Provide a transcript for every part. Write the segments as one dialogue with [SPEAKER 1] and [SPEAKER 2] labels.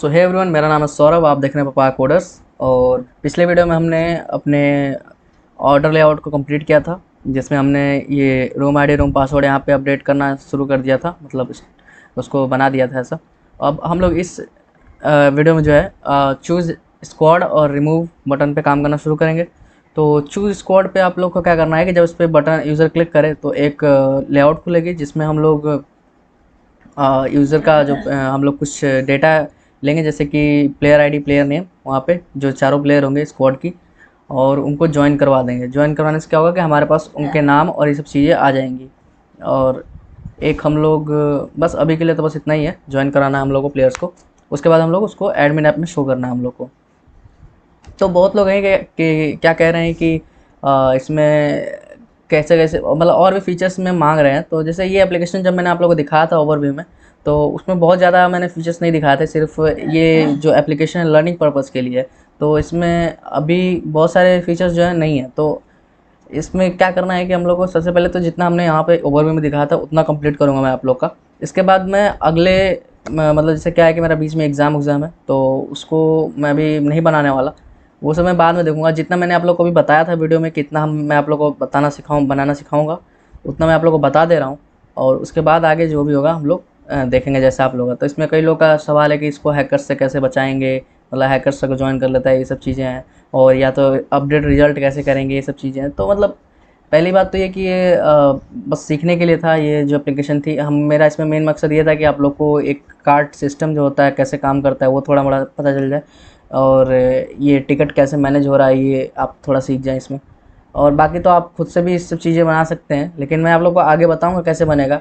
[SPEAKER 1] सो hey everyone, मेरा नाम है सौरभ। आप देख रहे हैं पपा कोडर्स। और पिछले वीडियो में हमने अपने ऑर्डर लेआउट को कंप्लीट किया था, जिसमें हमने ये रूम आईडी रूम पासवर्ड यहाँ पे अपडेट करना शुरू कर दिया था, मतलब उसको बना दिया था ऐसा। अब हम लोग इस वीडियो में जो है चूज़ स्क्वाड और रिमूव बटन पे काम करना शुरू करेंगे। तो चूज़ स्क्वाड पे आप लोग को क्या करना है कि जब उस पर बटन यूज़र क्लिक करे तो एक लेआउट खुलेगी, जिसमें हम लोग यूज़र का जो हम लोग कुछ डेटा लेंगे, जैसे कि प्लेयर आईडी, प्लेयर नेम, वहाँ पे जो चारों प्लेयर होंगे स्क्वाड की, और उनको ज्वाइन करवा देंगे। ज्वाइन करवाने से क्या होगा कि हमारे पास उनके नाम और ये सब चीज़ें आ जाएंगी। और एक हम लोग बस अभी के लिए तो बस इतना ही है, ज्वाइन कराना है हम लोग को प्लेयर्स को। उसके बाद हम लोग उसको एडमिन ऐप में शो करना है हम लोग को। तो बहुत लोग हैं कि क्या कह रहे हैं कि इसमें कैसे कैसे मतलब और भी फीचर्स में मांग रहे हैं। तो जैसे ये एप्लीकेशन जब मैंने आप लोगों को दिखाया था ओवरव्यू में, तो उसमें बहुत ज़्यादा मैंने फीचर्स नहीं दिखाए थे, सिर्फ ये जो एप्लीकेशन है लर्निंग पर्पज़ के लिए है। तो इसमें अभी बहुत सारे फीचर्स जो है नहीं है। तो इसमें क्या करना है कि हम लोग को सबसे पहले तो जितना हमने यहाँ पे ओवरव्यू में दिखाया था उतना कंप्लीट करूँगा मैं आप लोग का। इसके बाद मैं अगले मतलब जैसे क्या है कि मेरा बीच में एग्ज़ाम है, तो उसको मैं अभी नहीं बनाने वाला। वो सब मैं बाद में देखूँगा। जितना मैंने आप लोग को अभी बताया था वीडियो में, कितना हम मैं आप लोग को बनाना सिखाऊँगा, उतना मैं आप लोग को बता दे रहा हूँ। और उसके बाद आगे जो भी होगा हम लोग देखेंगे जैसा आप लोग का। तो इसमें कई लोग का सवाल है कि इसको हैकर्स से कैसे बचाएँगे, मतलब हैकर्स को जॉइन कर लेता है, ये सब चीज़ें हैं। और या तो अपडेट रिजल्ट कैसे करेंगे, ये सब चीज़ें हैं। तो मतलब पहली बात तो ये कि ये बस सीखने के लिए था, ये जो एप्लीकेशन थी। हम मेरा इसमें मेन मकसद ये था कि आप लोग को एक कार्ट सिस्टम जो होता है कैसे काम करता है वो थोड़ा मोड़ा पता चल जाए, और ये टिकट कैसे मैनेज हो रहा है ये आप थोड़ा सीख जाएं इसमें। और बाकी तो आप खुद से भी इस सब चीज़ें बना सकते हैं, लेकिन मैं आप लोग को आगे बताऊंगा कैसे बनेगा।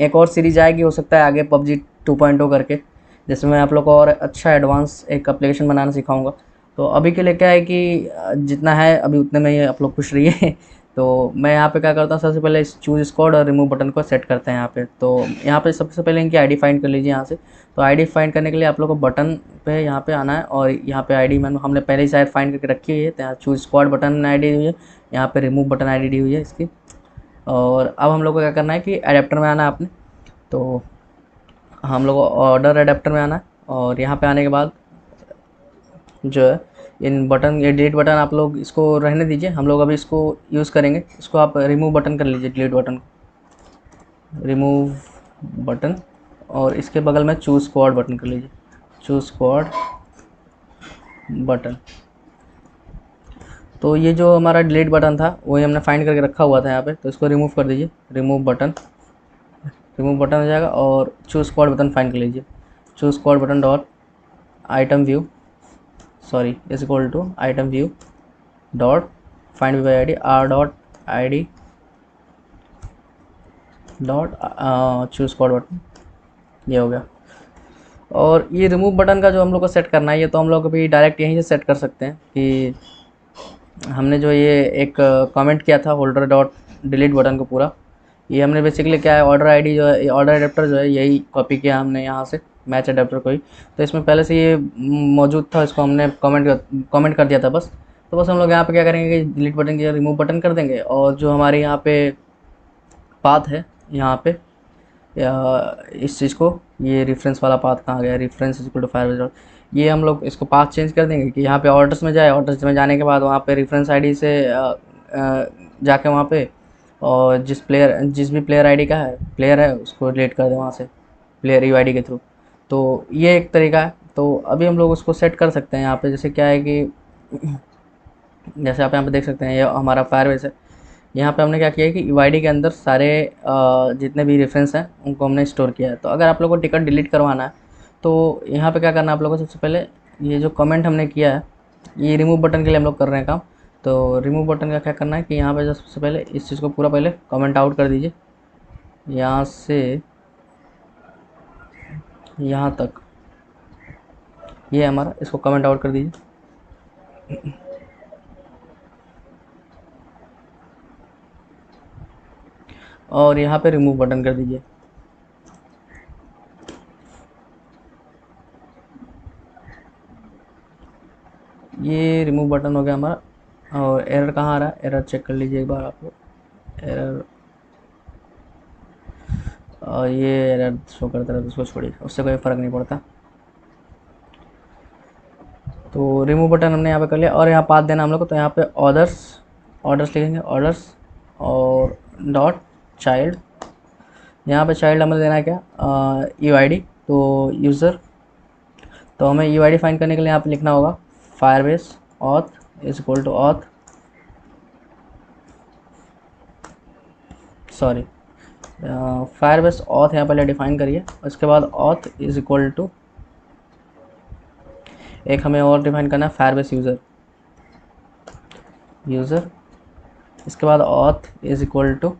[SPEAKER 1] एक और सीरीज आएगी हो सकता है आगे, पबजी 2.0 करके, जिसमें मैं आप लोग को और अच्छा एडवांस एक एप्लीकेशन बनाना सिखाऊंगा। तो अभी के लिए क्या है कि जितना है अभी उतने में ही आप लोग खुश रहिए। तो मैं यहाँ पे क्या करता हूँ, सबसे पहले इस चूज़ स्क्वाड और रिमूव बटन को सेट करते हैं यहाँ पे। तो यहाँ पे सबसे पहले इनकी आईडी फाइंड कर लीजिए यहाँ से। तो आईडी फाइंड करने के लिए आप लोग को बटन पे यहाँ पे आना है, और यहाँ पे आईडी मैंने हमने पहले ही शायद फाइंड करके रखी हुई है। तो यहाँ चूज़ स्क्वाड बटन आईडी हुई है, यहाँ पे रिमूव बटन आईडी दी हुई है इसकी। और अब हम लोग को क्या करना है कि एडेप्टर में आना है आपने। तो हम लोग को ऑर्डर एडेप्टर में आना है, और यहाँ पे आने के बाद जो है इन बटन, ये डिलीट बटन आप लोग इसको रहने दीजिए, हम लोग अभी इसको यूज़ करेंगे। इसको आप रिमूव बटन कर लीजिए, डिलीट बटन को रिमूव बटन, और इसके बगल में चूज़ स्क्वाड बटन कर लीजिए, चूज़ स्क्वाड बटन। तो ये जो हमारा डिलीट बटन था वही हमने फाइंड करके रखा हुआ था यहाँ पे, तो इसको रिमूव कर दीजिए, रिमूव बटन। रिमूव बटन हो जाएगा, और चूज़ स्क्वाड बटन फाइंड कर लीजिए, choose squad button dot item view, sorry is equal to item view dot find by ID, R dot ID dot choose squad button. ये हो गया। और ये रिमूव बटन का जो हम लोग को सेट करना है, ये तो हम लोग अभी डायरेक्ट यहीं से सेट कर सकते हैं कि हमने जो ये एक कमेंट किया था होल्डर डॉट डिलीट बटन को पूरा, ये हमने बेसिकली क्या है, ऑर्डर आईडी जो है, ऑर्डर एडेप्टर जो है, यही कॉपी किया हमने यहाँ से, मैच एडेप्टर को ही। तो इसमें पहले से ये मौजूद था, इसको हमने कमेंट कर दिया था बस। तो बस हम लोग यहाँ पे क्या करेंगे कि डिलीट बटन की रिमूव बटन कर देंगे, और जो हमारे यहाँ पे पाथ है यहाँ पे, या इस चीज़ को, ये रेफरेंस वाला पाथ कहाँ गया, रेफरेंस इक्वल टू फायर, ये हम लोग इसको पाथ चेंज कर देंगे कि यहाँ पे ऑर्डर्स में जाए। ऑर्डर्स में जाने के बाद वहाँ पे रेफरेंस आईडी से जाके वहाँ पे, और जिस भी प्लेयर आईडी का है, प्लेयर है, उसको डिलीट कर दें वहाँ से, प्लेयर यू आईडी के थ्रू। तो ये एक तरीका है। तो अभी हम लोग उसको सेट कर सकते हैं यहाँ पे। जैसे क्या है कि जैसे आप यहाँ पे देख सकते हैं, ये हमारा फायरबेस है। यहाँ पे हमने क्या किया है कि यूआईडी के अंदर सारे जितने भी रेफरेंस हैं उनको हमने स्टोर किया है। तो अगर आप लोगों को टिकट डिलीट करवाना है, तो यहाँ पे क्या करना है आप लोगों को, सबसे पहले ये जो कमेंट हमने किया है, ये रिमूव बटन के लिए हम लोग कर रहे हैं काम। तो रिमूव बटन का क्या करना है कि यहाँ पे जो सबसे पहले इस चीज़ को पूरा पहले कमेंट आउट कर दीजिए, यहाँ से यहाँ तक, ये हमारा, इसको कमेंट आउट कर दीजिए। और यहाँ पे रिमूव बटन कर दीजिए। ये रिमूव बटन हो गया हमारा। और एरर कहाँ आ रहा है, एरर चेक कर लीजिए एक बार आप लोग। एरर, और ये एरर शो करता रहता है, उसको छोड़िए, उससे कोई फ़र्क नहीं पड़ता। तो रिमूव बटन हमने यहाँ पे कर लिया और यहाँ पाथ देना हम लोग को, तो यहाँ पे ऑर्डर्स लिखेंगे, ऑर्डर्स और डॉट चाइल्ड। यहाँ पे चाइल्ड हमें देना है क्या, UID, तो यूज़र। तो हमें UID फाइंड करने के लिए यहाँ पे लिखना होगा Firebase auth is equal to auth, sorry Firebase auth यहाँ पहले डिफाइन करिए, उसके बाद ऑथ इज इक्वल टू एक हमें और डिफाइन करना है फायरबेस यूज़र, इसके बाद auth is equal to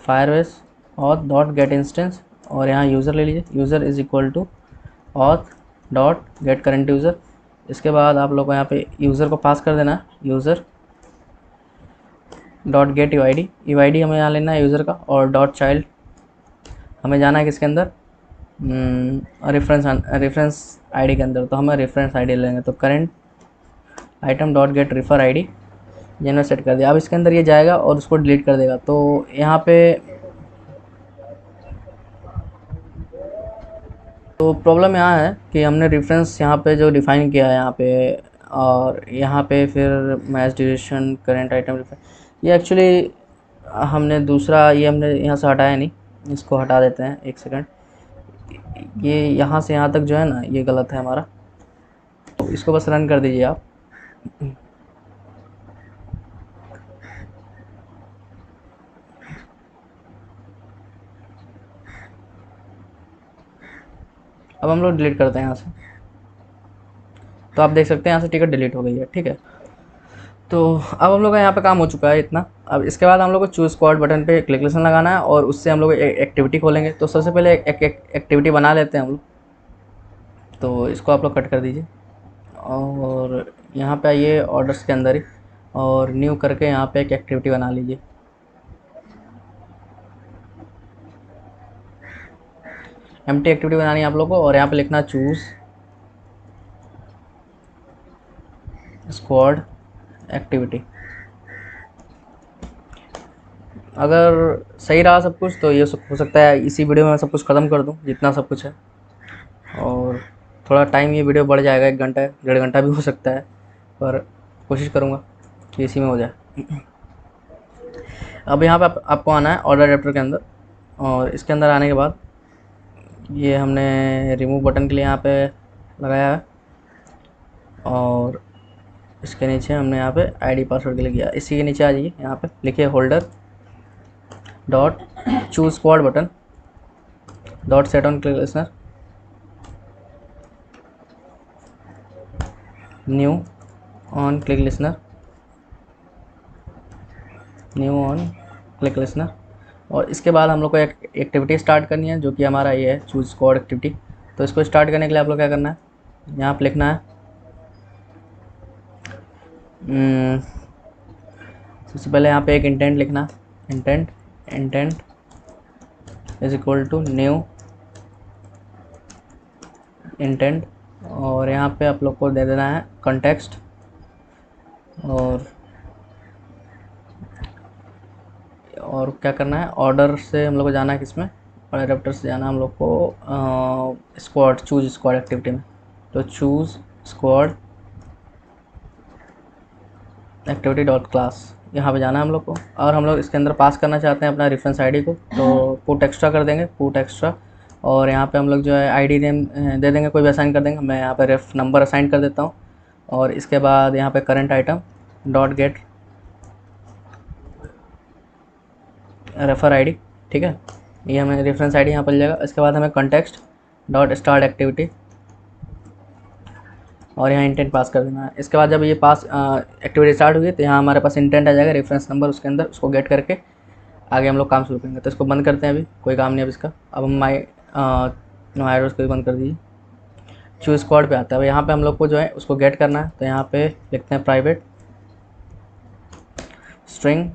[SPEAKER 1] Firebase auth dot get instance, और यहाँ यूज़र ले लीजिए, user is equal to auth dot get current user. इसके बाद आप लोग को यहाँ पे यूज़र को पास कर देना है, यूज़र डॉट गेट UID हमें यहाँ लेना है यूज़र का, और डॉट चाइल्ड हमें जाना है किसके अंदर, रेफरेंस आईडी के अंदर, तो हमें रेफरेंस आईडी लेंगे, तो current item dot gate refer ID ये मैंने सेट कर दिया। अब इसके अंदर ये जाएगा और उसको डिलीट कर देगा। तो यहाँ पे तो प्रॉब्लम यहाँ है कि हमने रेफरेंस यहाँ पे जो डिफाइन किया है यहाँ पे, और यहाँ पे फिर मैच ड्यूरेशन करंट आइटम ये एक्चुअली हमने दूसरा ये हमने यहाँ से हटाया नहीं, इसको हटा देते हैं, एक सेकंड। ये यहाँ से यहाँ तक जो है ना ये गलत है हमारा, तो इसको बस रन कर दीजिए आप। अब हम लोग डिलीट करते हैं यहाँ से, तो आप देख सकते हैं यहाँ से टिकट डिलीट हो गई है, ठीक है। तो अब हम लोग का यहाँ पे काम हो चुका है इतना। अब इसके बाद हम लोग को चूज स्क्वाड बटन पे क्लिक लिसन लगाना है और उससे हम लोग एक्टिविटी खोलेंगे। तो सबसे पहले एक एक्टिविटी बना लेते हैं हम लोग, तो इसको आप लोग कट कर दीजिए और यहाँ पे आइए ऑर्डर्स के अंदर ही, और न्यू करके यहाँ पे एक एक्टिविटी बना लीजिए। एम्प्टी एक्टिविटी बनानी है आप लोग को, और यहाँ पे लिखना चूज स्क्वाड एक्टिविटी। अगर सही रहा सब कुछ तो ये हो सकता है इसी वीडियो में मैं सब कुछ ख़त्म कर दूं जितना सब कुछ है, और थोड़ा टाइम ये वीडियो बढ़ जाएगा, 1 घंटा 1.5 घंटा भी हो सकता है, पर कोशिश करूँगा कि इसी में हो जाए। अब यहाँ पे आपको आना है ऑर्डर एडेप्टर के अंदर, और इसके अंदर आने के बाद ये हमने रिमूव बटन के लिए यहाँ पे लगाया है, और इसके नीचे हमने यहाँ पे आईडी पासवर्ड के लिए किया। इसी के नीचे आ जाइए, यहाँ पे लिखिए holder dot choose squad button dot set on click listener new on click listener और इसके बाद हम लोग को एक एक्टिविटी स्टार्ट करनी है जो कि हमारा ये है चूज स्क्वाड एक्टिविटी। तो इसको स्टार्ट करने के लिए आप लोग क्या करना है, यहाँ पे लिखना है सबसे पहले यहाँ पे एक इंटेंट लिखना, intent is equal to new intent, और यहाँ पे आप लोग को दे देना है कॉन्टेक्स्ट, और क्या करना है, ऑर्डर से हम लोग को जाना है किसमें, और एडेप्टर से जाना है हम लोग को स्क्वाड चूज स्क्वाड एक्टिविटी में। तो choose squad activity dot class यहाँ पे जाना है हम लोग को, और हम लोग इसके अंदर पास करना चाहते हैं अपना रेफरेंस आईडी को, तो पुट एक्स्ट्रा कर देंगे, पुट एक्स्ट्रा, और यहाँ पे हम लोग जो है आईडी नेम दे देंगे, कोई भी असाइन कर देंगे। मैं यहाँ पे रेफ नंबर असाइन कर देता हूँ, और इसके बाद यहाँ पे current item dot gate refer ID, ठीक है, ये हमें रेफरेंस आईडी यहाँ पर जाएगा। इसके बाद हमें कॉन्टेक्स्ट डॉट स्टार्ट एक्टिविटी, और यहाँ इंटेंट पास कर देना है। इसके बाद जब ये पास एक्टिविटी स्टार्ट हुई तो यहाँ हमारे पास इंटेंट आ जाएगा, रेफरेंस नंबर उसके अंदर, उसको गेट करके आगे हम लोग काम शुरू करेंगे। तो इसको बंद करते हैं, अभी कोई काम नहीं अब इसका। अब हम नो एरर्स को भी बंद कर दीजिए। चूज स्क्वाड पे आता है, अब यहाँ पे हम लोग को जो है उसको गेट करना है, तो यहाँ पे लिखते हैं प्राइवेट स्ट्रिंग,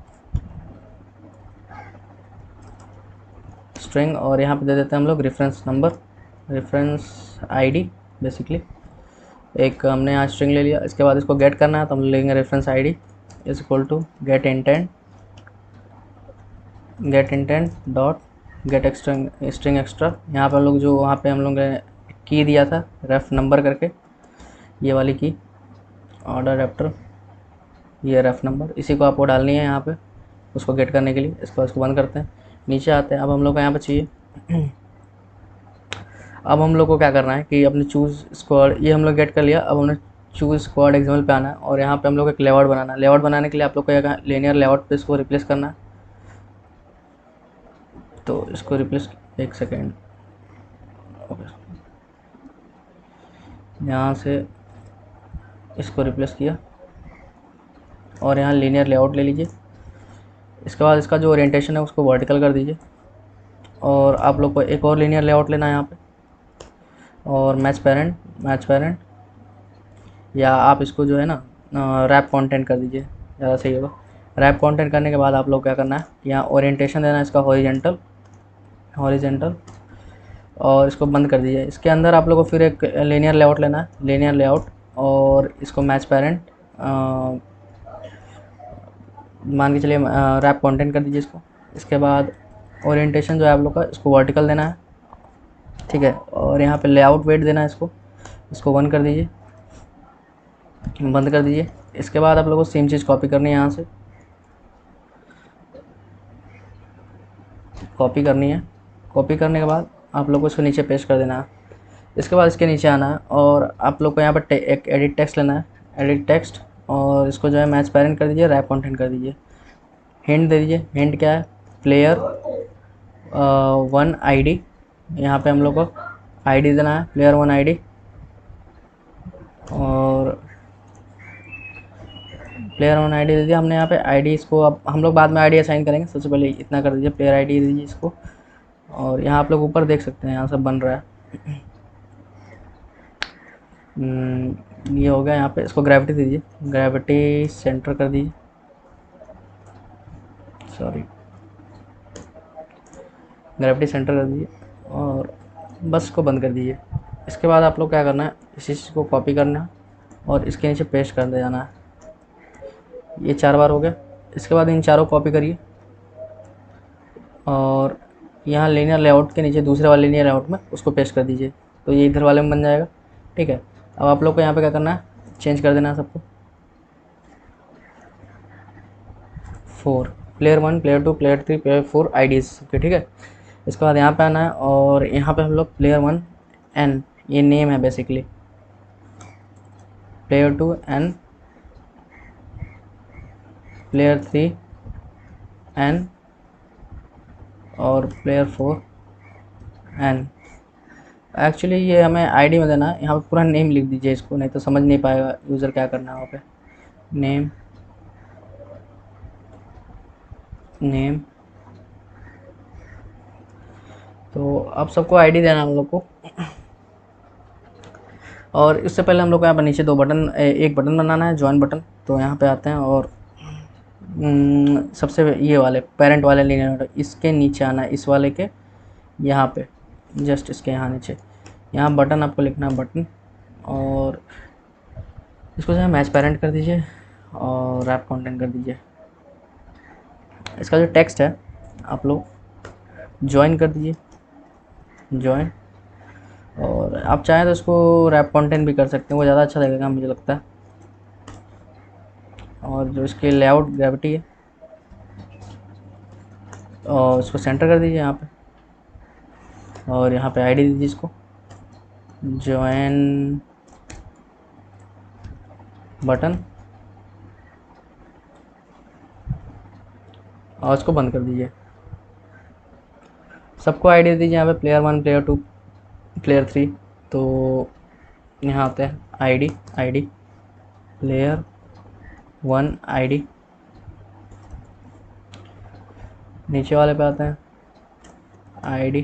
[SPEAKER 1] और यहाँ पे दे देते हैं हम लोग reference number, reference ID basically, एक हमने यहाँ स्ट्रिंग ले लिया। इसके बाद इसको गेट करना है, तो हम लेंगे reference ID is equal to get intent dot get string extra. यहाँ पे हम लोग जो वहाँ पे हम लोग ने की दिया था रेफ नंबर करके, ये वाली की ऑर्डर एडेप्टर, ये रेफ नंबर, इसी को आपको डालनी है यहाँ पे उसको गेट करने के लिए। इसको बंद करते हैं, नीचे आते हैं। अब हम लोग को यहाँ पे चाहिए अब हम लोग को क्या करना है कि अपने चूज़ स्क्वाड, ये हम लोग गेट कर लिया। अब हमने चूज़ स्क्वाड एक्सएमएल पे आना है और यहाँ पे हम लोग एक लेआउट बनाना है। लेआउट बनाने के लिए आप लोग को यहाँ लीनियर लेआउट पे इसको रिप्लेस करना है। तो इसको रिप्लेस, एक सेकेंड, यहाँ से इसको रिप्लेस किया और यहाँ लीनियर लेआउट ले लीजिए। इसके बाद इसका जो ओरिएंटेशन है उसको वर्टिकल कर दीजिए और आप लोग को एक और लीनियर लेआउट लेना है यहाँ पे और मैच पेरेंट, या आप इसको जो है ना रैप कंटेंट कर दीजिए, ज़्यादा सही होगा। रैप कंटेंट करने के बाद आप लोग क्या करना है, यहाँ ओरिएंटेशन देना है इसका हॉरिजेंटल और इसको बंद कर दीजिए। इसके अंदर आप लोग को फिर एक लीनियर लेआउट लेना है, लीनियर लेआउट, और इसको मैच पेरेंट मान के चलिए, रैप कंटेंट कर दीजिए इसको। इसके बाद ओरिएंटेशन जो है आप लोग का इसको वर्टिकल देना है, ठीक है। और यहाँ पे लेआउट वेट देना है इसको बंद कर दीजिए, इसके बाद आप लोगों को सेम चीज़ कॉपी करनी है, यहाँ से कॉपी करने के बाद आप लोग को इसको नीचे पेस्ट कर देना है। इसके बाद इसके नीचे आना है और आप लोग को यहाँ पर एक एडिट टेक्स्ट लेना है, एडिट टेक्स्ट, और इसको जो है मैच पेरेंट कर दीजिए, रैप कंटेंट कर दीजिए, हिंट दे दीजिए। हिंट क्या है, प्लेयर 1 ID, यहाँ पे हम लोग को ID देना है, प्लेयर 1 ID, और प्लेयर 1 ID दे दिया हमने यहाँ पे ID। इसको अब हम लोग बाद में ID असाइन करेंगे, सबसे पहले इतना कर दीजिए, प्लेयर ID दीजिए इसको। और यहाँ आप लोग ऊपर देख सकते हैं, यहाँ सब बन रहा है। ये हो गया। यहाँ पे इसको ग्रेविटी दीजिए, ग्रेविटी सेंटर कर दीजिए, ग्रेविटी सेंटर कर दीजिए और बस इसको बंद कर दीजिए। इसके बाद आप लोग क्या करना है, इसी चीज़ को कॉपी करना है और इसके नीचे पेस्ट कर दे जाना है। ये 4 बार हो गया। इसके बाद इन चारों कॉपी करिए और यहाँ लीनियर लेआउट के नीचे दूसरे वाले लीनियर लेआउट में उसको पेस्ट कर दीजिए, तो ये इधर वाले में बन जाएगा, ठीक है। अब आप लोग को यहाँ पे क्या करना है, चेंज कर देना है सबको, 4 player 1, player 2, player 3, player 4 IDs सबके, ठीक है। इसके बाद यहाँ पे आना है और यहाँ पे हम लोग प्लेयर 1 N, ये नेम है basically, player 2 N, player 3 N और प्लेयर 4 N। एक्चुअली ये हमें आईडी में देना है, यहाँ पे पूरा नेम लिख दीजिए इसको, नहीं तो समझ नहीं पाएगा यूज़र क्या करना है वहाँ पे। नेम तो अब सबको आईडी देना है हम लोग को। और इससे पहले हम लोग को यहाँ पर नीचे एक बटन बनाना है, ज्वाइन बटन। तो यहाँ पे आते हैं और सबसे ये वाले पेरेंट वाले लीनियर इसके नीचे आना है, इस वाले के यहाँ पे, जस्ट इसके यहाँ नीचे, यहाँ बटन आपको लिखना है, बटन, और इसको जो है मैच पेरेंट कर दीजिए और रैप कंटेंट कर दीजिए। इसका जो टेक्स्ट है आप लोग ज्वाइन कर दीजिए, ज्वाइन, और आप चाहें तो इसको रैप कंटेंट भी कर सकते हैं, वो ज़्यादा अच्छा लगेगा मुझे लगता है। और जो इसके लेआउट ग्रेविटी है और इसको सेंटर कर दीजिए यहाँ पे, और यहाँ पे आईडी दीजिए इसको, ज्वाइन बटन, और इसको बंद कर दीजिए। सबको आईडी दीजिए यहाँ पे, प्लेयर 1, प्लेयर 2, प्लेयर 3। तो यहाँ आते हैं आईडी प्लेयर 1 ID, नीचे वाले पे आते हैं ID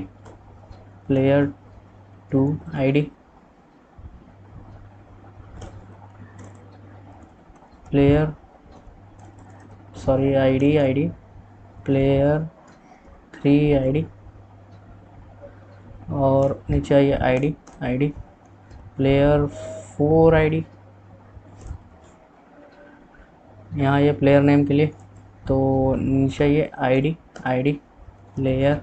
[SPEAKER 1] player 2 ID, ID player 3 ID, और नीचे आइए आईडी प्लेयर 4 ID। यहाँ ये प्लेयर नेम के लिए, तो नीचे ये ID player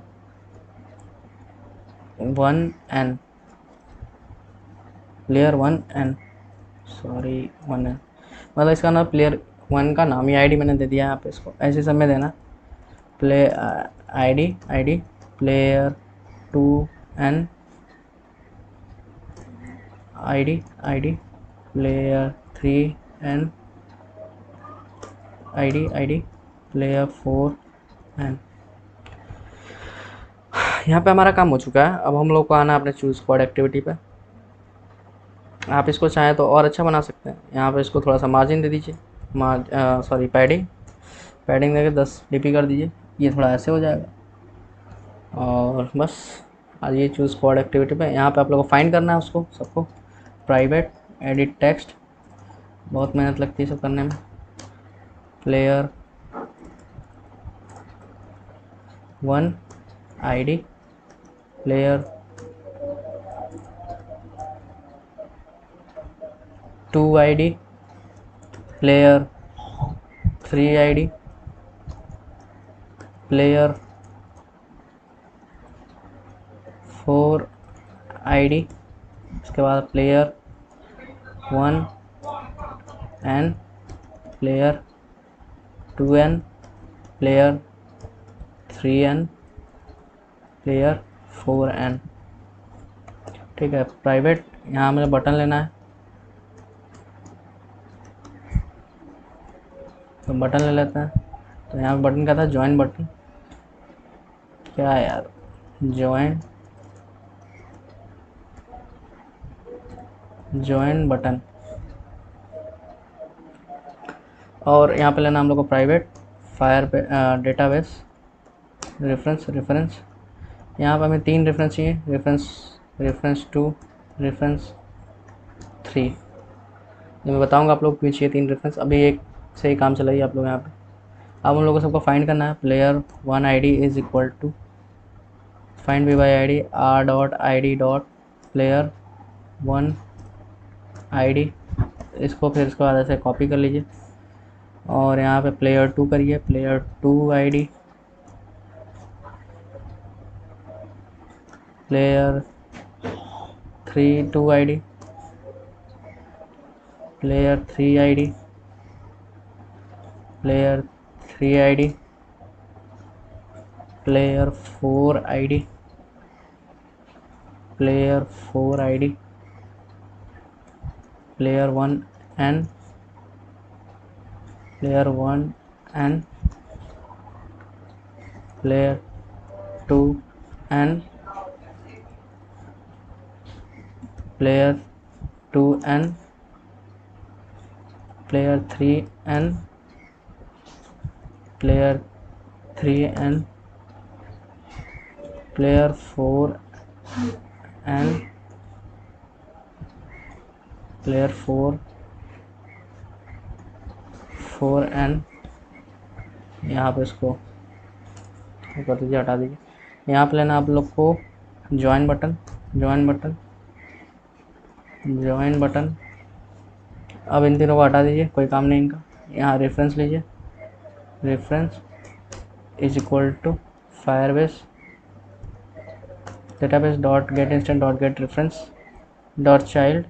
[SPEAKER 1] 1 N, player 1 N, sorry 1 है, मतलब इसका ना प्लेयर 1 का नाम ही आईडी मैंने दे दिया यहाँ पे, इसको ऐसे समय देना play ID ID player 2n ID ID player 3n ID ID player 4n। यहाँ पे हमारा काम हो चुका है। अब हम लोग को आना है अपने चूज स्क्वाड एक्टिविटी पे। आप इसको चाहें तो और अच्छा बना सकते हैं। यहाँ पे इसको थोड़ा सा मार्जिन दे दीजिए, सॉरी पैडिंग देके 10 dp कर दीजिए, ये थोड़ा ऐसे हो जाएगा। और बस आज ये चूज स्क्वाड एक्टिविटी पे यहाँ पे आप लोगों को फाइंड करना है उसको सबको, प्राइवेट एडिट टेक्स्ट, बहुत मेहनत लगती है सब करने में। Player 1 ID player 2 ID player 3 ID player 4 ID, उसके बाद player 1n player 2n player 3n player 4n। ठीक है, प्राइवेट यहाँ हमें बटन लेना है, तो बटन ले लेते हैं। तो यहाँ पे बटन क्या था, ज्वाइन बटन, क्या है यार, ज्वाइन बटन। और यहाँ पे लेना हम लोग को प्राइवेट फायर पे डेटाबेस रेफरेंस। यहाँ पे हमें 3 रेफरेंस चाहिए, रेफरेंस 2 रेफरेंस 3। ये मैं बताऊँगा आप लोग क्यों चाहिए 3 रेफरेंस, अभी एक से ही काम चलाइए आप लोग यहाँ पे। अब हम लोग को सबको फाइंड करना है, player 1 ID is equal to find v by ID r dot id dot player 1 ID. इसको फिर इसके बाद ऐसे कॉपी कर लीजिए और यहाँ पे प्लेयर 2 करिए, player 2 ID player 3 2 ID player 3 ID player 3 ID player 4 ID player 4 ID player 1n player 1n player 2n player 2n player 3n player 3n player 4n player 4n। यहाँ पे इसको कर दीजिए, हटा दीजिए। यहाँ पे लेना आप लोग को ज्वाइन बटन। अब इन तीनों को हटा दीजिए, कोई काम नहीं इनका। यहाँ रेफरेंस लीजिए, reference is equal to Firebase database dot get instant dot get reference dot child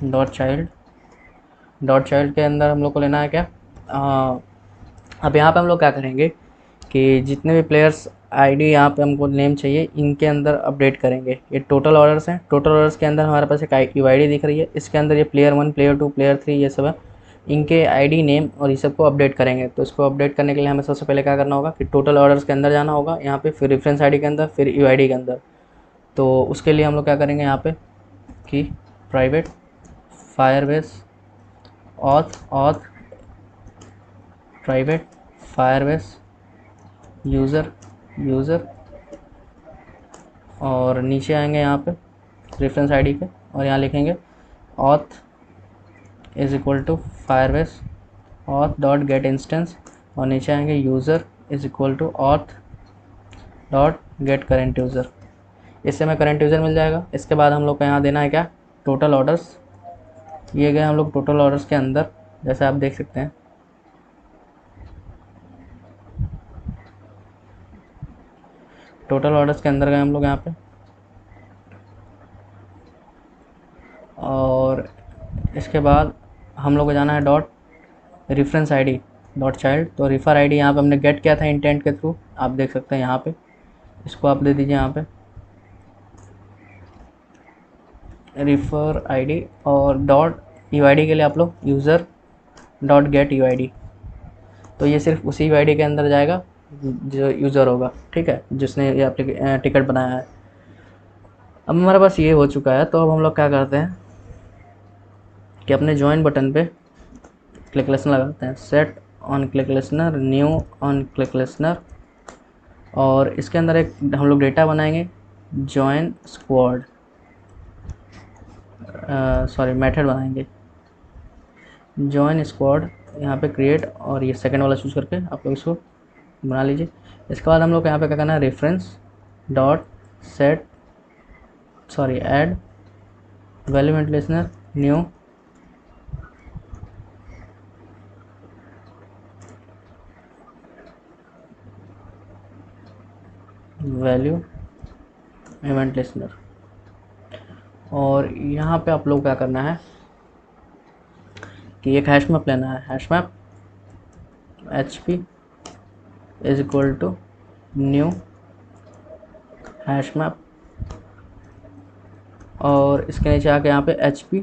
[SPEAKER 1] dot child के अंदर हम लोग को लेना है क्या, अब यहाँ पे हम लोग क्या करेंगे कि जितने भी प्लेयर्स आईडी यहाँ पे हमको नेम चाहिए, इनके अंदर अपडेट करेंगे। ये टोटल ऑर्डर्स हैं, टोटल ऑर्डर्स के अंदर हमारे पास एक यूआईडी दिख रही है, इसके अंदर ये प्लेयर 1 प्लेयर 2 प्लेयर 3 ये सब है, इनके आईडी नेम और ये सब को अपडेट करेंगे। तो इसको अपडेट करने के लिए हमें सबसे पहले क्या करना होगा कि टोटल ऑर्डर्स के अंदर जाना होगा, यहाँ पे फिर रेफरेंस आईडी के अंदर, फिर यूआईडी के अंदर। तो उसके लिए हम लोग क्या करेंगे यहाँ पे कि private Firebase auth private Firebase user और नीचे आएंगे यहाँ पे रेफरेंस आईडी के और यहाँ लिखेंगे auth is equal to Firebase auth dot get instance और नीचे आएंगे user is equal to auth dot get current user. इससे हमें करंट यूज़र मिल जाएगा। इसके बाद हम लोग को यहाँ देना है क्या, टोटल ऑर्डर्स। ये गए हम लोग टोटल ऑर्डर्स के अंदर, जैसे आप देख सकते हैं टोटल ऑर्डर्स के अंदर गए हम लोग यहाँ पे, और इसके बाद हम लोग को जाना है dot reference ID dot child. तो रेफर आईडी यहाँ पे हमने गेट किया था इंटेंट के थ्रू, आप देख सकते हैं यहाँ पे, इसको आप दे दीजिए यहाँ पे रेफर आईडी, और डॉट यूआईडी के लिए आप लोग यूज़र डॉट गेट यूआईडी। तो ये सिर्फ उसी यूआईडी के अंदर जाएगा जो यूज़र होगा, ठीक है, जिसने ये टिकट बनाया है। अब हमारे पास ये हो चुका है, तो अब हम लोग क्या करते हैं कि अपने ज्वाइन बटन पे क्लिक लिसनर लगाते हैं, set on click listener, new on click listener, और इसके अंदर एक हम लोग डेटा बनाएंगे ज्वाइन स्क्वाड, सॉरी मेथड बनाएंगे ज्वाइन स्क्वाड, यहाँ पे क्रिएट, और ये सेकंड वाला चूज़ करके आप लोग इसको बना लीजिए। इसके बाद हम लोग यहाँ पे क्या करना है, reference dot set sorry add value event listener new value event listener, और यहाँ पे आप लोग क्या करना है कि एक हैश मैप लेना है, hash map HP is equal to new hash map, और इसके नीचे आके यहाँ पे HP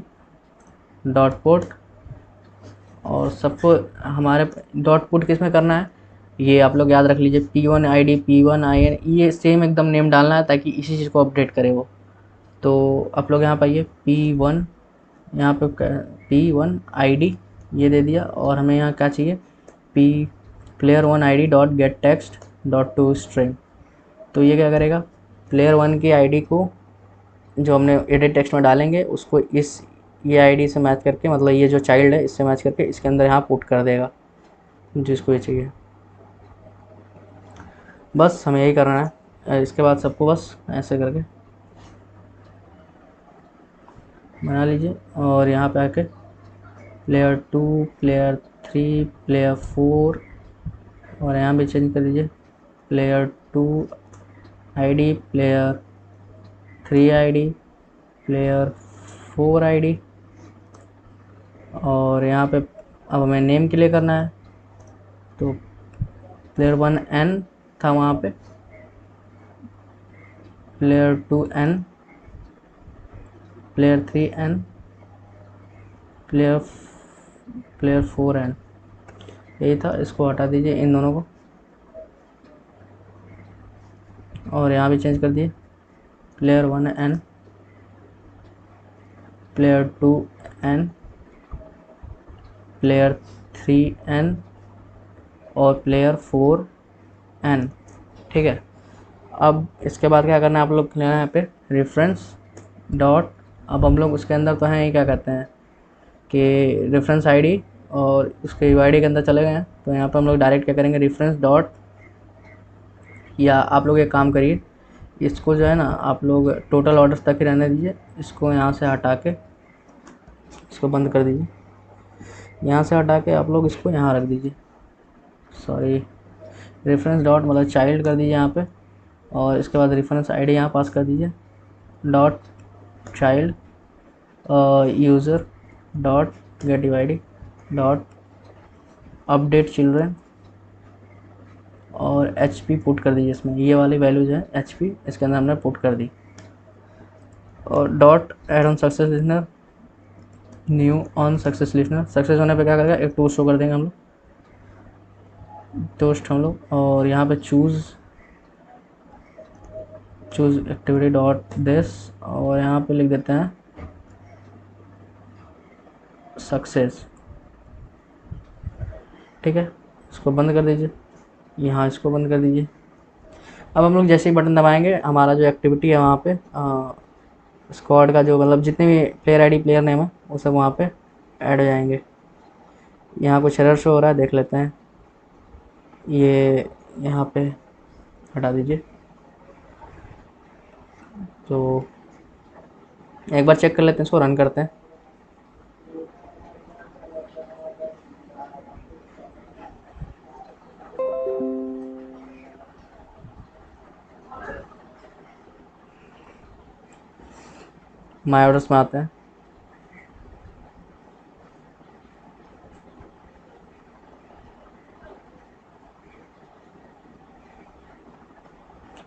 [SPEAKER 1] डॉट पोर्ट, और सबको हमारे डॉट पुट किस में करना है ये आप लोग याद रख लीजिए, P1 ID P1 IN, ये सेम एकदम नेम डालना है ताकि इसी चीज़ को अपडेट करे वो। तो आप लोग यहाँ पर आइए, P1 यहाँ पे P1 ID ये दे दिया, और हमें यहाँ क्या चाहिए, player 1 ID dot gate text dot to string. तो ये क्या करेगा, player 1 की ID को जो हमने एडिट टेक्स्ट में डालेंगे उसको इस ये आईडी से मैच करके, मतलब ये जो चाइल्ड है इससे मैच करके इसके अंदर यहाँ पुट कर देगा जिसको ये चाहिए। बस हमें यही करना है, इसके बाद सबको बस ऐसे करके बना लीजिए, और यहाँ पे आके player 2 player 3 player 4, और यहाँ भी चेंज कर दीजिए player 2 ID player 3 ID player 4 ID, और यहाँ पे अब हमें नेम के लिए करना है, तो player 1 N था वहाँ पे, player 2 N player 3 N player 4 N, यही था। इसको हटा दीजिए इन दोनों को, और यहाँ भी चेंज कर दिए player 1 N player 2 N player 3 N और player 4 N, ठीक है। अब इसके बाद क्या करना है, आप लोग लेना है यहाँ पे रेफरेंस डॉट, अब हम लोग उसके अंदर तो हैं ये क्या कहते हैं कि रेफरेंस आईडी, और उसके यूआईडी के अंदर चले गए हैं, तो यहाँ पर हम लोग डायरेक्ट क्या करेंगे, रेफरेंस डॉट, या आप लोग एक काम करिए, इसको जो है ना आप लोग टोटल ऑर्डर्स तक ही रहने दीजिए, इसको यहाँ से हटा के इसको बंद कर दीजिए, यहाँ से हटा के आप लोग इसको यहाँ रख दीजिए, सॉरी रेफरेंस डॉट मतलब चाइल्ड कर दीजिए यहाँ पे, और इसके बाद रेफरेंस आईडी यहाँ पास कर दीजिए dot child user dot gate UID dot update children, और HP पुट कर दीजिए इसमें, ये वाली वैल्यूज है HP इसके अंदर हमने पुट कर दी, और dot add on success listener new on success listener, success होने पे क्या करेगा, एक टोस्ट शो कर देंगे हम लोग, टोस्ट हम लोग, और यहाँ पे चूज़ एक्टिविटी डॉट दिस, और यहाँ पे लिख देते हैं सक्सेस, ठीक है। इसको बंद कर दीजिए, यहाँ इसको बंद कर दीजिए। अब हम लोग जैसे ही बटन दबाएंगे हमारा जो एक्टिविटी है वहाँ पे स्क्वाड का जो मतलब जितने भी प्लेयर आईडी प्लेयर नेम है वो सब वहाँ पे ऐड हो जाएंगे। यहाँ कुछ एरर शो हो रहा है, देख लेते हैं, ये यहाँ पे हटा दीजिए। तो एक बार चेक कर लेते हैं, इसको रन करते हैं। माई ऑर्डर्स में आते हैं।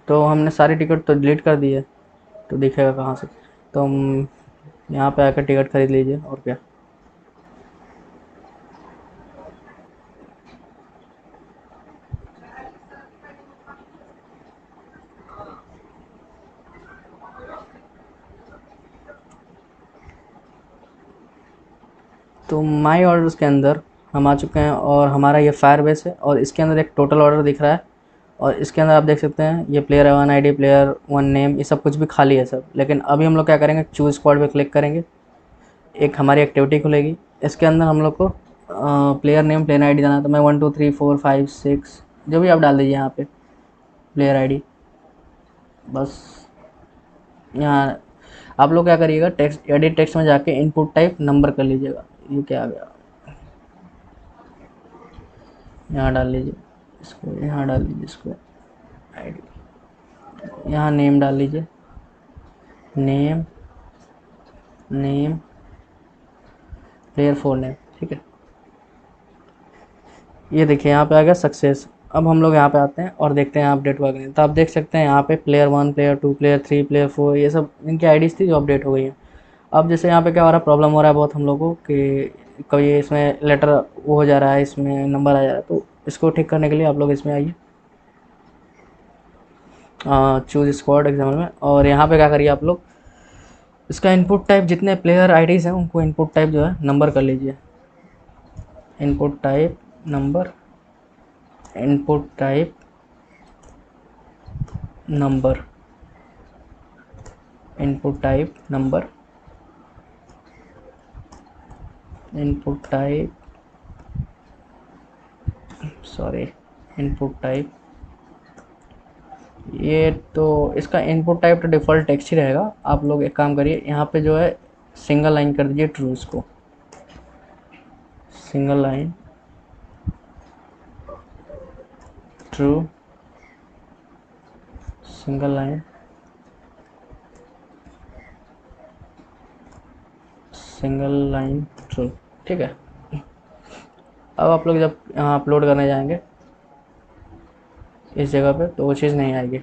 [SPEAKER 1] तो हमने सारी टिकट तो डिलीट कर दी है, तो दिखेगा कहाँ से। तो हम यहाँ पे आकर टिकट खरीद लीजिए, और क्या। तो माई ऑर्डर्स के अंदर हम आ चुके हैं, और हमारा ये फायर बेस है, और इसके अंदर एक टोटल ऑर्डर दिख रहा है। और इसके अंदर आप देख सकते हैं ये player one ID, player one name, ये सब कुछ भी खाली है सब। लेकिन अभी हम लोग क्या करेंगे, चूज स्क्वाड पे क्लिक करेंगे, एक हमारी एक्टिविटी खुलेगी। इसके अंदर हम लोग को प्लेयर नेम, प्लेयर आईडी देना है। तो मैं 1 2 3 4 5 6 जो भी आप डाल दीजिए यहाँ पे प्लेयर आईडी। बस यहाँ आप लोग क्या करिएगा, टेक्स्ट एडिट टेक्स्ट में जाके इनपुट टाइप नंबर कर लीजिएगा। ये क्या आ गया, यहाँ डाल लीजिए, इसको यहाँ डाल लीजिए, इसको आईडी, यहाँ नेम डाल लीजिए, name name player four name, ठीक है। ये देखिए यहाँ पे आ गया सक्सेस। अब हम लोग यहाँ पे आते हैं और देखते हैं अपडेट हुआ कि नहीं। तो आप देख सकते हैं यहाँ पे player one, player two, player three, player four, ये सब इनकी आईडीज़ थी जो अपडेट हो गई हैं। अब जैसे यहाँ पे क्या हो रहा है, प्रॉब्लम हो रहा है बहुत हम लोगों को कि कभी इसमें लेटर वो हो जा रहा है, इसमें नंबर आ जा रहा है। तो इसको ठीक करने के लिए आप लोग इसमें आइए, चूज स्क्वाड एग्जाम्पल में, और यहाँ पे क्या करिए आप लोग, इसका इनपुट टाइप जितने प्लेयर आईडीज़ हैं उनको इनपुट टाइप जो है नंबर कर लीजिए। Input type number, input type number, input type number, input type sorry input type. ये तो इसका इनपुट टाइप तो डिफ़ॉल्ट टेक्स्ट ही रहेगा। आप लोग एक काम करिए, यहाँ पे जो है सिंगल लाइन कर दीजिए ट्रू, इसको single line true, single line single line true, ठीक है। अब आप लोग जब यहाँ अपलोड करने जाएंगे इस जगह पे, तो वो चीज़ नहीं आएगी।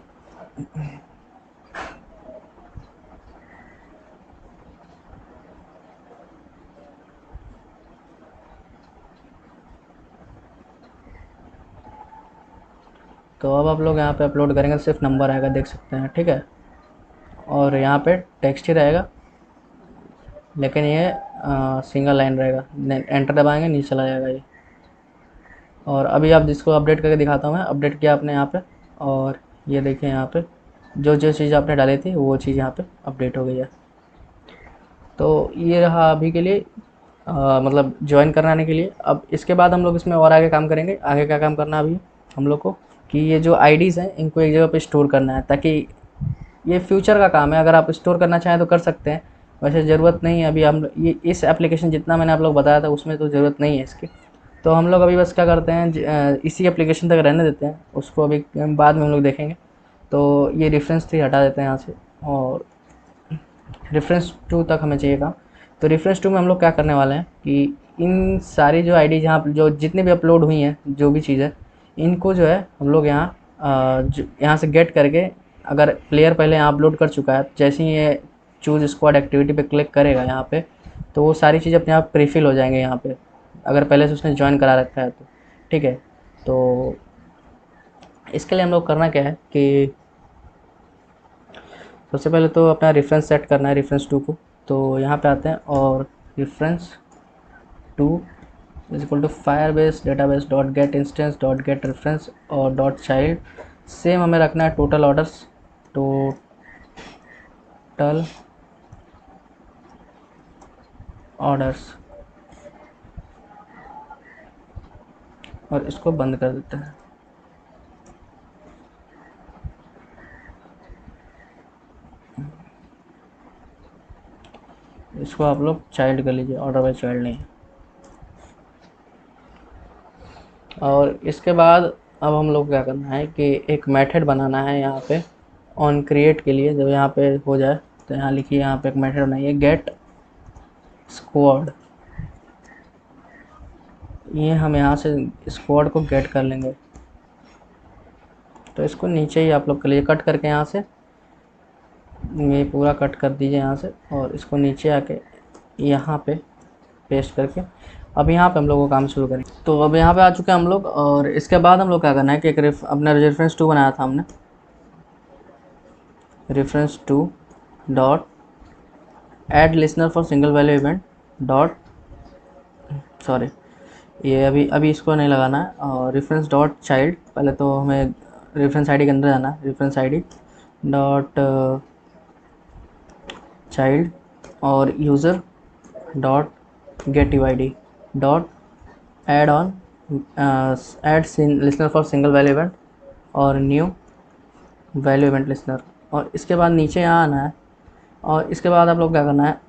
[SPEAKER 1] तो अब आप लोग यहाँ पे अपलोड करेंगे तो सिर्फ नंबर आएगा, देख सकते हैं, ठीक है। और यहाँ पे टेक्स्ट ही रहेगा, लेकिन ये सिंगल लाइन रहेगा। एंटर दबाएंगे, नीचे चला जाएगा ये। और अभी आप जिसको अपडेट करके दिखाता हूँ मैं, अपडेट किया आपने यहाँ पे, और ये देखिए यहाँ पे जो जो चीज़ आपने डाली थी वो चीज़ यहाँ पे अपडेट हो गई है। तो ये रहा अभी के लिए, मतलब ज्वाइन कराने के लिए। अब इसके बाद हम लोग इसमें और आगे काम करेंगे। आगे क्या काम करना है अभी हम लोग को, कि ये जो आईडीज़ हैं इनको एक जगह पे स्टोर करना है, ताकि ये फ्यूचर का काम है। अगर आप स्टोर करना चाहें तो कर सकते हैं, वैसे ज़रूरत नहीं है अभी। हम ये इस एप्लीकेशन जितना मैंने आप लोग बताया था उसमें तो ज़रूरत नहीं है इसकी। तो हम लोग अभी बस क्या करते हैं, इसी एप्लीकेशन तक रहने देते हैं, उसको अभी बाद में हम लोग देखेंगे। तो ये रेफरेंस 3 हटा देते हैं यहाँ से, और रेफरेंस 2 तक हमें चाहिए काम। तो रेफरेंस 2 में हम लोग क्या करने वाले हैं कि इन सारी जो आईडी जहाँ जो जितने भी अपलोड हुई हैं जो भी चीज़ है, इनको जो है हम लोग यहाँ यहाँ से गेट करके, अगर प्लेयर पहले यहाँ अपलोड कर चुका है, जैसे ही ये चूज़ स्क्वाड एक्टिविटी पे क्लिक करेगा यहाँ पे, तो वो सारी चीज़ अपने आप प्रीफिल हो जाएंगे यहाँ पे, अगर पहले से उसने ज्वाइन करा रखा है तो, ठीक है। तो इसके लिए हम लोग करना क्या है कि सबसे पहले तो अपना रेफरेंस सेट करना है, रेफरेंस 2 को। तो यहाँ पे आते हैं और reference 2 is equal to Firebase database dot get instance dot get reference और डॉट चाइल्ड। सेम हमें रखना है टोटल ऑर्डर्स, टोटल ऑर्डर्स, और इसको बंद कर देते हैं। इसको आप लोग चाइल्ड कर लीजिए, ऑर्डर बाय चाइल्ड नहीं। और इसके बाद अब हम लोग क्या करना है कि एक मेथड बनाना है यहाँ पे ऑन क्रिएट के लिए। जब यहाँ पे हो जाए तो यहाँ लिखिए, यहाँ पे एक मेथड बनाइए गेट स्क्वाड। ये हम यहाँ से स्क्वाड को गेट कर लेंगे। तो इसको नीचे ही आप लोग के लिए कट करके यहाँ से ये पूरा कट कर दीजिए यहाँ से, और इसको नीचे आके यहाँ पे पेस्ट करके अब यहाँ पे हम लोग को काम शुरू करेंगे। तो अब यहाँ पे आ चुके हैं हम लोग, और इसके बाद हम लोग क्या करना है कि एक अपना रेफरेंस 2 बनाया था हमने, reference 2 dot add listener for single value event dot, sorry ये अभी इसको नहीं लगाना है, और रेफरेंस डॉट चाइल्ड, पहले तो हमें रेफरेंस आईडी के अंदर जाना है, रेफरेंस आईडी डॉट चाइल्ड और user dot gate UID dot add on add listener for single value event और न्यू वैल्यू इवेंट लिसनर। और इसके बाद नीचे यहाँ आना है, और इसके बाद आप लोग क्या करना है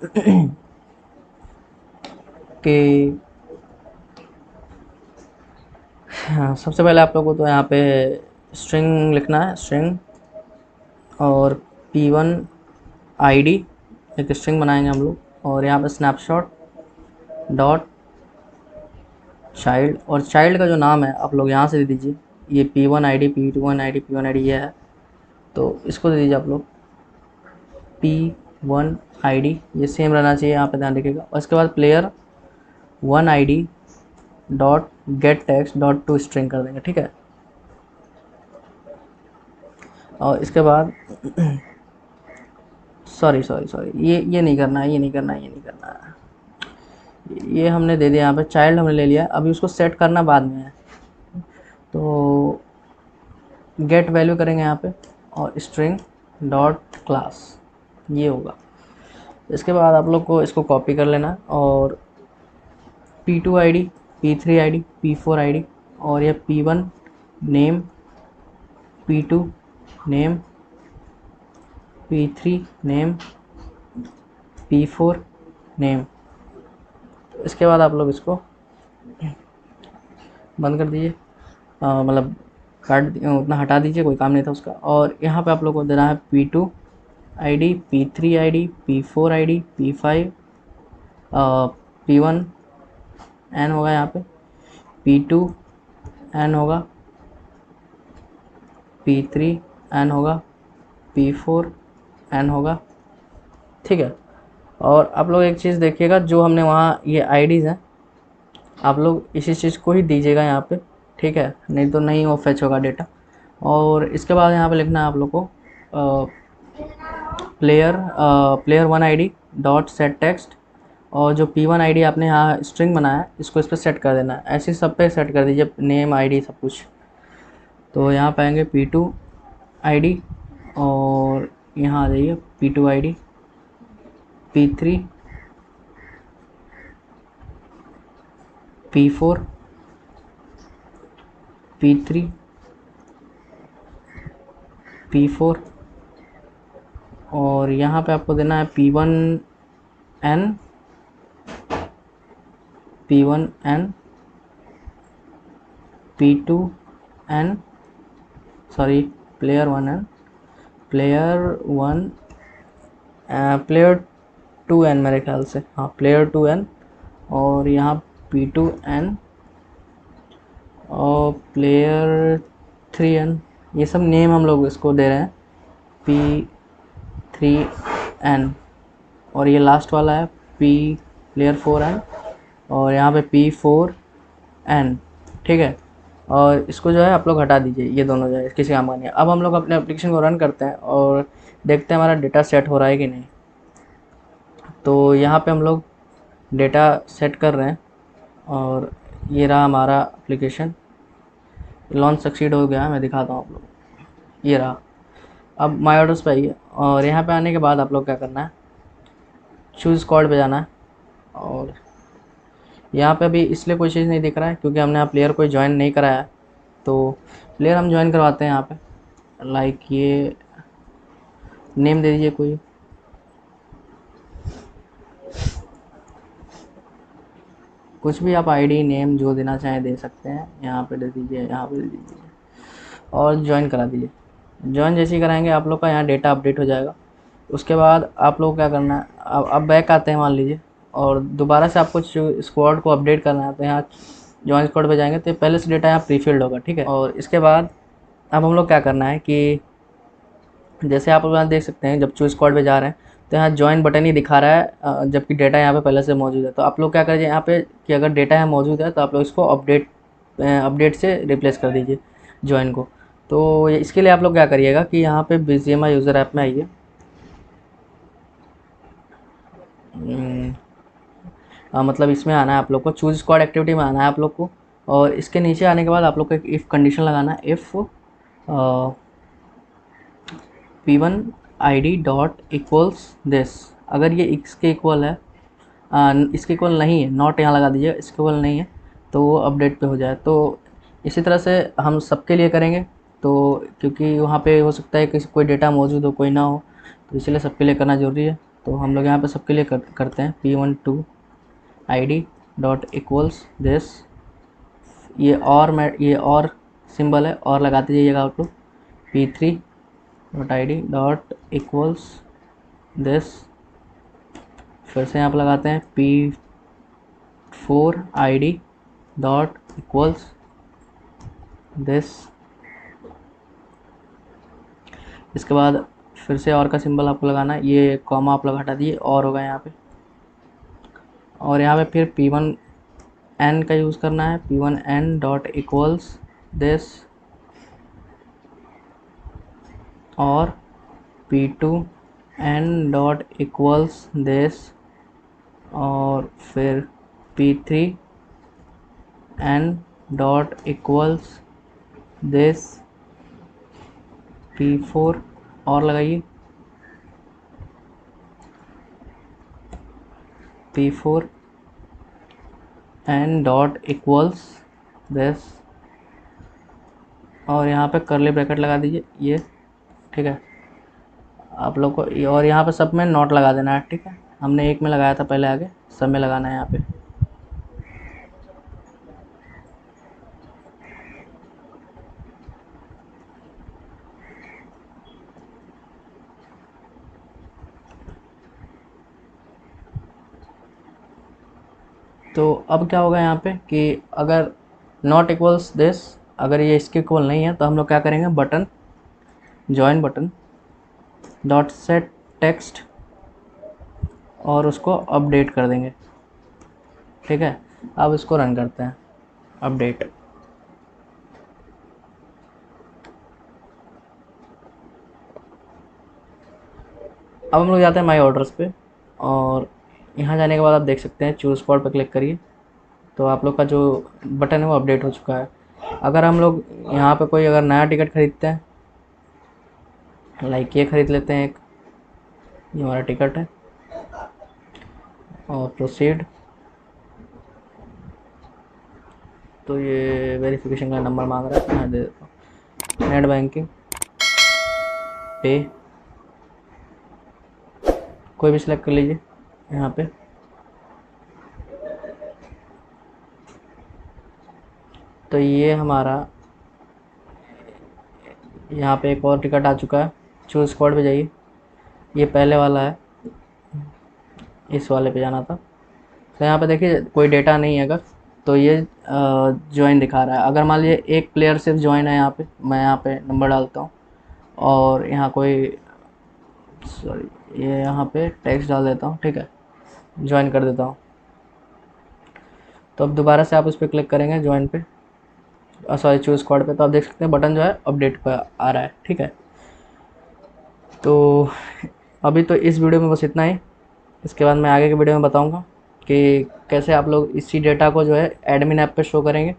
[SPEAKER 1] कि हाँ, सबसे पहले आप लोग को तो यहाँ पे स्ट्रिंग लिखना है, स्ट्रिंग और p1 id, एक स्ट्रिंग बनाएंगे हम लोग, और यहाँ पे स्नैपशॉट डॉट चाइल्ड, और चाइल्ड का जो नाम है आप लोग यहाँ से दे दीजिए, ये p1 id p1 id p1 id ये है, तो इसको दे दीजिए आप लोग p1 id, ये सेम रहना चाहिए, यहाँ पे ध्यान रखिएगा। और इसके बाद player 1 id dot gate text dot to string कर देंगे, ठीक है। और इसके बाद सॉरी ये नहीं करना है, ये नहीं करना है, ये हमने दे दिया, यहाँ पे चाइल्ड हमने ले लिया, अभी उसको सेट करना बाद में है। तो गेट वैल्यू करेंगे यहाँ पे, और स्ट्रिंग डॉट क्लास, ये होगा। इसके बाद आप लोग को इसको कॉपी कर लेना, और p2 id p3 id p4 id, और ये p1 name p2 name p3 name p4 name. इसके बाद आप लोग इसको बंद कर दीजिए, मतलब काट उतना हटा दीजिए, कोई काम नहीं था उसका। और यहाँ पे आप लोग को देना है p2 id p3 id p4 id p5 p1 n होगा, यहाँ पे p2 n होगा, p3 n होगा, p4 n होगा, ठीक है। और आप लोग एक चीज़ देखिएगा, जो हमने वहाँ ये आईडीज़ हैं, आप लोग इसी चीज़ को ही दीजिएगा यहाँ पे, ठीक है, नहीं तो नहीं वो फेच होगा डेटा। और इसके बाद यहाँ पे लिखना है आप लोग को player 1 id dot set text, और जो p1 id आपने यहाँ स्ट्रिंग बनाया है इसको इस पर सेट कर देना है, ऐसे सब पे सेट कर दीजिए, नेम id सब कुछ। तो यहाँ पाएंगे p2 id, और यहाँ आ जाइए p2 id p3 p4 p3 p4, और यहाँ पे आपको देना है p1 n p2 n, sorry player 1 n player 2 n मेरे ख्याल से, हाँ प्लेयर 2 n, और यहाँ p2 n और प्लेयर 3 n, ये सब नेम हम लोग इसको दे रहे हैं p3 n, और ये लास्ट वाला है प्लेयर 4 n, और यहाँ पे p4 n, ठीक है। और इसको जो है आप लोग हटा दीजिए, ये दोनों जो है किसी काम का नहीं है। अब हम लोग अपने एप्लीकेशन को रन करते हैं और देखते हैं हमारा डेटा सेट हो रहा है कि नहीं। तो यहाँ पे हम लोग डेटा सेट कर रहे हैं, और ये रहा हमारा एप्लीकेशन, लॉन्च सक्सीड हो गया है, मैं दिखाता हूँ आप लोग, ये रहा। अब माई ऑर्डर्स पे आइए, और यहाँ पे आने के बाद आप लोग क्या करना है, चूज़ स्क्वाड पे जाना है, और यहाँ पे अभी इसलिए कोई चीज़ नहीं दिख रहा है क्योंकि हमने यहाँ प्लेयर कोई ज्वाइन नहीं कराया है, तो प्लेयर हम ज्वाइन करवाते हैं यहाँ पे, लाइक ये नेम दे दीजिए कोई, कुछ भी आप आईडी नेम जो देना चाहें दे सकते हैं, यहाँ पे दे दीजिए, यहाँ पे दे दीजिए, और ज्वाइन करा दीजिए। ज्वाइन जैसे ही कराएंगे आप लोग का यहाँ डेटा अपडेट हो जाएगा, उसके बाद आप लोग क्या करना है, अब बैक आते हैं मान लीजिए, और दोबारा से आपको स्क्वाड को अपडेट करना है, तो यहाँ जॉइन स्क्वाड पे जाएंगे तो पहले से डेटा यहाँ प्री फिल्ड होगा, ठीक है। और इसके बाद अब हम लोग क्या करना है कि जैसे आप यहाँ देख सकते हैं, जब चूज स्क्वाड पे जा रहे हैं तो यहाँ ज्वाइन बटन ही दिखा रहा है, जबकि डेटा यहाँ पे पहले से मौजूद है। तो आप लोग क्या करिए यहाँ पे कि अगर डेटा यहाँ मौजूद है तो आप लोग इसको अपडेट से रिप्लेस कर दीजिए ज्वाइन को। तो इसके लिए आप लोग क्या करिएगा कि यहाँ पे BGMI यूज़र ऐप में आइए, मतलब इसमें आना है आप लोग को, चूज स्क्वाड एक्टिविटी में आना है आप लोग को। और इसके नीचे आने के बाद आप लोग को एक इफ़ कंडीशन लगाना है, if P1 ID dot equals this. अगर ये इसके इक्वल है, इसके इक्वल नहीं है, नॉट यहाँ लगा दीजिए, इसके इक्वल नहीं है तो वो अपडेट पे हो जाए। तो इसी तरह से हम सबके लिए करेंगे, तो क्योंकि वहाँ पे हो सकता है कि कोई डेटा मौजूद हो कोई ना हो, तो इसलिए सबके लिए करना ज़रूरी है। तो हम लोग यहाँ पे सबके लिए करते हैं P12 ID dot equals this. ये और सिंबल है, और लगाते जाइएगा आप लोग, P3 dot ID dot equals this. फिर से यहाँ पर लगाते हैं P4 ID dot equals this. इसके बाद फिर से और का सिंबल आपको लगाना है, ये कॉमा आप लोग हटा दिए, और होगा यहाँ पे। और यहाँ पे फिर P1N का यूज़ करना है, P1N डॉट इक्वल्स दिस, और P2N डॉट इक्वल्स दिस, और फिर P3N dot equals this, P4 और लगाइए, P4N डॉट इक्वल्स दिस, और यहाँ पे करली ब्रैकेट लगा दीजिए ये, ठीक है आप लोग को। और यहाँ पे सब में नॉट लगा देना है, ठीक है। हमने एक में लगाया था पहले, आगे सब में लगाना है यहाँ पे। तो अब क्या होगा यहाँ पे कि अगर नॉट इक्वल्स दिस, अगर ये इसके इक्वल नहीं है, तो हम लोग क्या करेंगे, button join button dot set text, और उसको अपडेट कर देंगे, ठीक है। अब इसको रन करते हैं, अपडेट। अब हम लोग जाते हैं माई ऑर्डर्स पे, और यहाँ जाने के बाद आप देख सकते हैं चूज स्पॉट पे क्लिक करिए, तो आप लोग का जो बटन है वो अपडेट हो चुका है। अगर हम लोग यहाँ पे कोई अगर नया टिकट खरीदते हैं, लाइक ये खरीद लेते हैं, एक ये हमारा टिकट है, और प्रोसीड, तो ये वेरिफिकेशन का नंबर मांग रहा है, मैं दे देता हूँ, नेट बैंकिंग, पे, कोई भी सिलेक्ट कर लीजिए यहाँ पे। तो ये हमारा यहाँ पे एक और टिकट आ चुका है, चूज स्पॉट पे जाइए, ये पहले वाला है, इस वाले पे जाना था। तो यहाँ पे देखिए कोई डेटा नहीं है अगर, तो ये ज्वाइन दिखा रहा है। अगर मान लीजिए एक प्लेयर सिर्फ ज्वाइन है यहाँ पे, मैं यहाँ पे नंबर डालता हूँ, और यहाँ कोई सॉरी ये यहाँ पे टेक्स्ट डाल देता हूँ, ठीक है, ज्वाइन कर देता हूँ। तो अब दोबारा से आप इस पर क्लिक करेंगे ज्वाइन पे, सॉरी चूज स्क्वाड पे, तो आप देख सकते हैं बटन जो है अपडेट पर आ रहा है, ठीक है। तो अभी तो इस वीडियो में बस इतना ही, इसके बाद मैं आगे के वीडियो में बताऊंगा कि कैसे आप लोग इसी डेटा को जो है एडमिन ऐप पे शो करेंगे,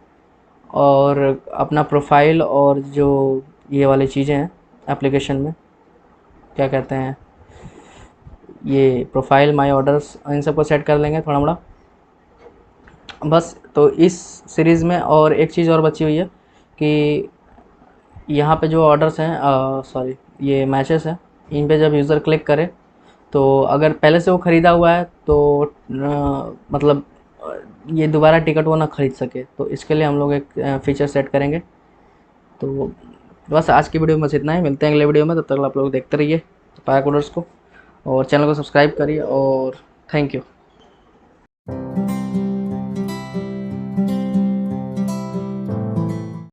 [SPEAKER 1] और अपना प्रोफाइल और जो ये वाली चीज़ें हैं एप्लीकेशन में, क्या कहते हैं, ये प्रोफाइल, माई ऑर्डर्स, इन सबको सेट कर लेंगे थोड़ा मोड़ा बस। तो इस सीरीज़ में और एक चीज़ और बची हुई है कि यहाँ पे जो ऑर्डर्स हैं, सॉरी ये मैचेस हैं, इन पे जब यूज़र क्लिक करे, तो अगर पहले से वो ख़रीदा हुआ है तो मतलब ये दोबारा टिकट वो ना ख़रीद सके, तो इसके लिए हम लोग एक फ़ीचर सेट करेंगे। तो बस आज की वीडियो में बस इतना ही, मिलते हैं अगले वीडियो में, तब तक आप लोग देखते रहिए पाया कोडर्स को। और चैनल को सब्सक्राइब करिए और थैंक यू।